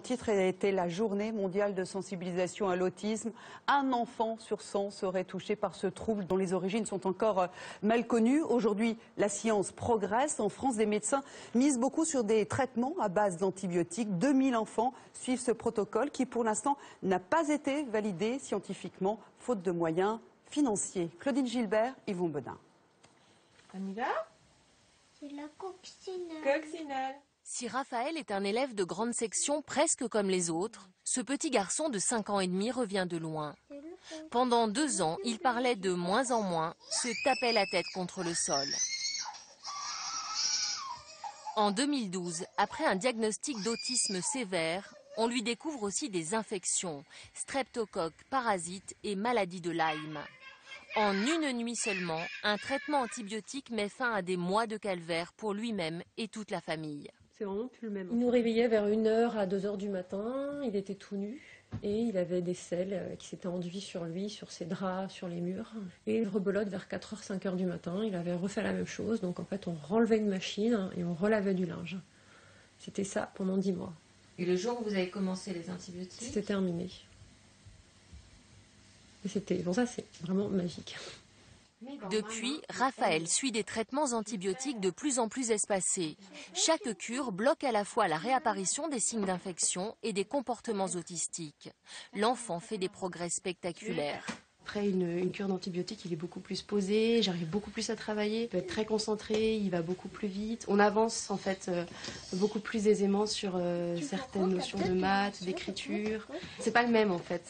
titre était la journée mondiale de sensibilisation à l'autisme. Un enfant sur 100 serait touché par ce trouble dont les origines sont encore mal connues. Aujourd'hui, la science progresse. En France, des médecins misent beaucoup sur des traitements à base d'antibiotiques. 2000 enfants suivent ce protocole qui, pour l'instant, n'a pas été validé scientifiquement, faute de moyens financiers. Claudine Gilbert, Yvon Bedin. On y va ? C'est la coccinelle. Coccinelle. Si Raphaël est un élève de grande section presque comme les autres, ce petit garçon de 5 ans et demi revient de loin. Pendant 2 ans, il parlait de moins en moins, se tapait la tête contre le sol. En 2012, après un diagnostic d'autisme sévère, on lui découvre aussi des infections, streptocoques, parasites et maladie de Lyme. En une nuit seulement, un traitement antibiotique met fin à des mois de calvaire pour lui-même et toute la famille. C'est vraiment plus le même. Il nous réveillait vers 1h à 2h du matin, il était tout nu et il avait des selles qui s'étaient enduits sur lui, sur ses draps, sur les murs. Et il rebelote vers 4h, 5h du matin, il avait refait la même chose. Donc en fait on renlevait une machine et on relavait du linge. C'était ça pendant 10 mois. Et le jour où vous avez commencé les antibiotiques ? C'était terminé. Et c'était, bon ça c'est vraiment magique. Depuis, Raphaël suit des traitements antibiotiques de plus en plus espacés. Chaque cure bloque à la fois la réapparition des signes d'infection et des comportements autistiques. L'enfant fait des progrès spectaculaires. Après une cure d'antibiotiques, il est beaucoup plus posé, j'arrive beaucoup plus à travailler, il peut être très concentré, il va beaucoup plus vite. On avance en fait beaucoup plus aisément sur certaines notions de maths, d'écriture. C'est pas le même en fait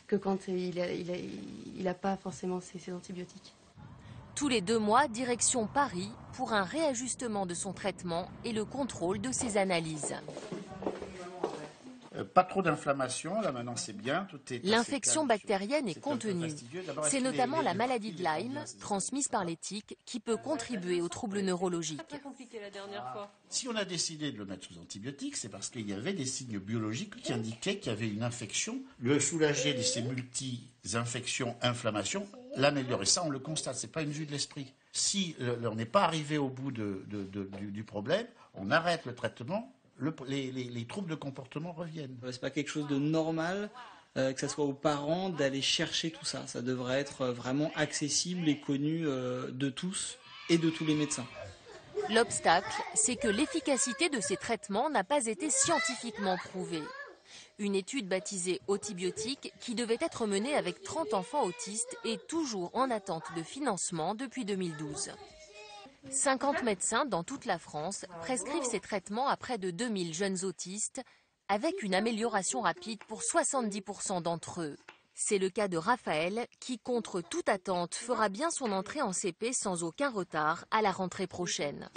que quand il a pas forcément ces antibiotiques. Tous les 2 mois, direction Paris pour un réajustement de son traitement et le contrôle de ses analyses. Pas trop d'inflammation, là maintenant c'est bien. L'infection bactérienne est contenue. C'est notamment la maladie de Lyme, transmise par les tiques, qui peut contribuer aux troubles neurologiques. Si on a décidé de le mettre sous antibiotiques, c'est parce qu'il y avait des signes biologiques qui indiquaient qu'il y avait une infection. Le soulager de ces multi-infections, inflammations, l'améliorer. Ça, on le constate, c'est pas une vue de l'esprit. Si on n'est pas arrivé au bout du problème, on arrête le traitement. Les troubles de comportement reviennent. C'est pas quelque chose de normal que ce soit aux parents d'aller chercher tout ça. Ça devrait être vraiment accessible et connu de tous et de tous les médecins. L'obstacle, c'est que l'efficacité de ces traitements n'a pas été scientifiquement prouvée. Une étude baptisée Autibiotique qui devait être menée avec 30 enfants autistes est toujours en attente de financement depuis 2012. 50 médecins dans toute la France prescrivent ces traitements à près de 2000 jeunes autistes, avec une amélioration rapide pour 70% d'entre eux. C'est le cas de Raphaël, qui, contre toute attente, fera bien son entrée en CP sans aucun retard à la rentrée prochaine.